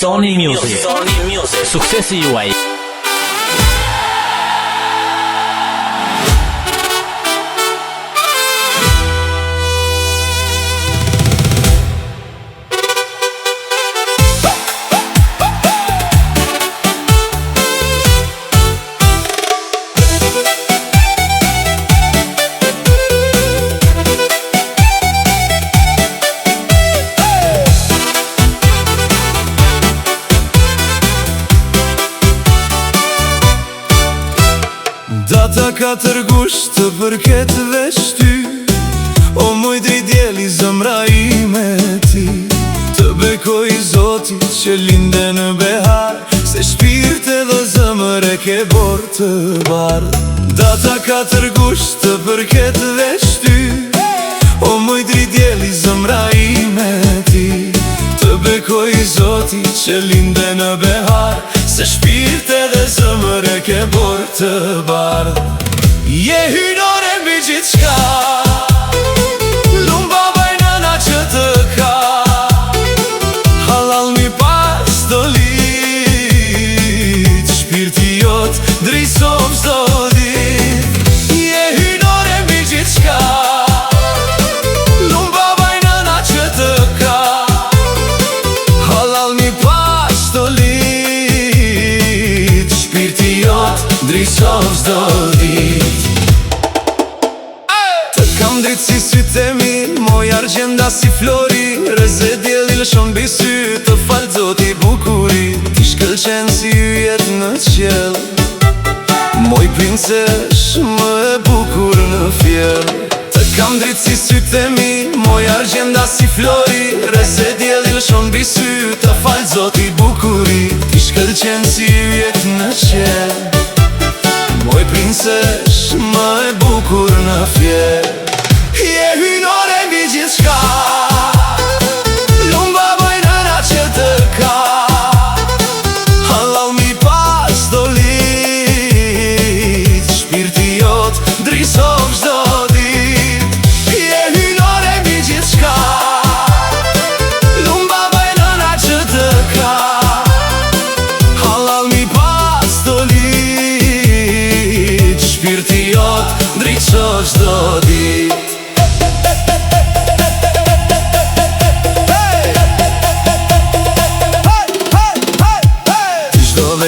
Sony Music. Suksesi juaj. Data 4 gusht të përket veç ty, o muj dri djeli zëmra ime ti. Të bekoj Zotit që linde në behar, se shpirt edhe zëmër e ke bor të bardh. Data 4 gusht të përket veç ty, o muj dri djeli zëmra ime ti. Të bekoj Zotit që linde në behar, se shpirt edhe zëmër e ke bor të bardh. Je hynore mbi gjithçka, lum baba i nëna që të ka, halal mi pas do lit, shpirti jot drisom zdo dit. Je hynore mbi gjithçka, lum baba i nëna që të ka, halal mi pas do lit, shpirti jot drisom zdo dit. Të kam dritë si sytë e mi, moj argjenda si flori, rëze djeli lëshon bisy, të falë Zoti bukuri. Ti shkëlqen si yjet në qjell, moj princesh më e bukur në fjell. Të kam dritë si sytë e mi, moj argjenda si flori, rëze djeli lëshon bisy, të falë Zoti bukuri. Ti shkëlqen si yjet në qjell, moj princesh më e bukur në fjell. Je hynore mbi gjithçka, lum baba i nëna që të ka, halal mi pas do lit, shpirti jot drisom zdo dit. Je hynore mbi gjithçka, lum baba i nëna që të ka, halal mi pas do lit, shpirti jot drisom zdo dit.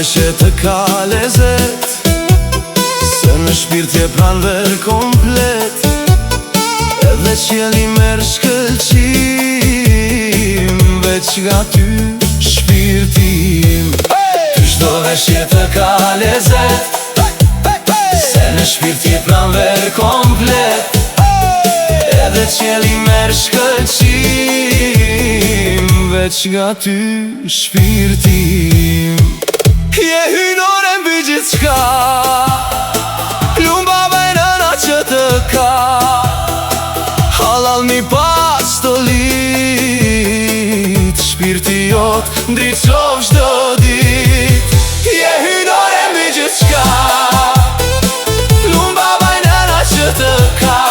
Që të ka lezet, se në shpirt je pranver komplet, edhe qjeli merë shkëlqim, veç nga ty shpirtim. Ty shdo vesh je të ka lezet, se në shpirt je pranver komplet, edhe qjeli merë shkëlqim, veç nga ty shpirtim. Je hynore mbi gjithçka, lum baba i nëna që të ka, halal mi pas do lit, shpirti jot ndriçon çdo dit. Je hynore mbi gjithçka, lum baba i nëna që të ka,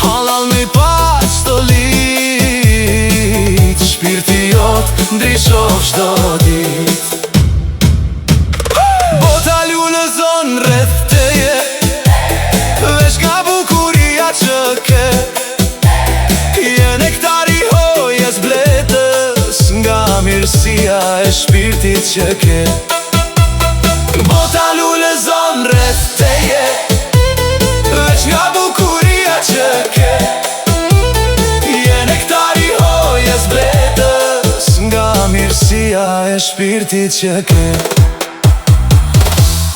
halal mi pas do lit, shpirti jot ndriçon çdo dit. Bota lunë zonë rreth teje, veç nga bukuria që ke, je nektari hojes bletës, nga mirësia e shpirtit që ke. Bota lunë zonë rreth teje, veç nga bukuria që ke, je nektari hojes bletës, nga mirësia e shpirtit që ke.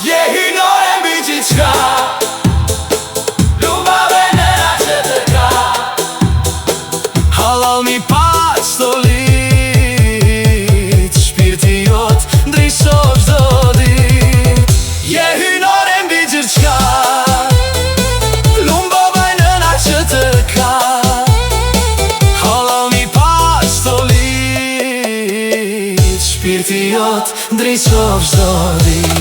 Je hynore mbi gjithçka, lum baba i nëna që të ka, halal mi pas do lit, shpirti jot ndriçon çdo dit. Je hynore mbi gjithçka, lum baba i nëna që të ka, halal mi pas do lit, shpirti jot ndriçon çdo dit.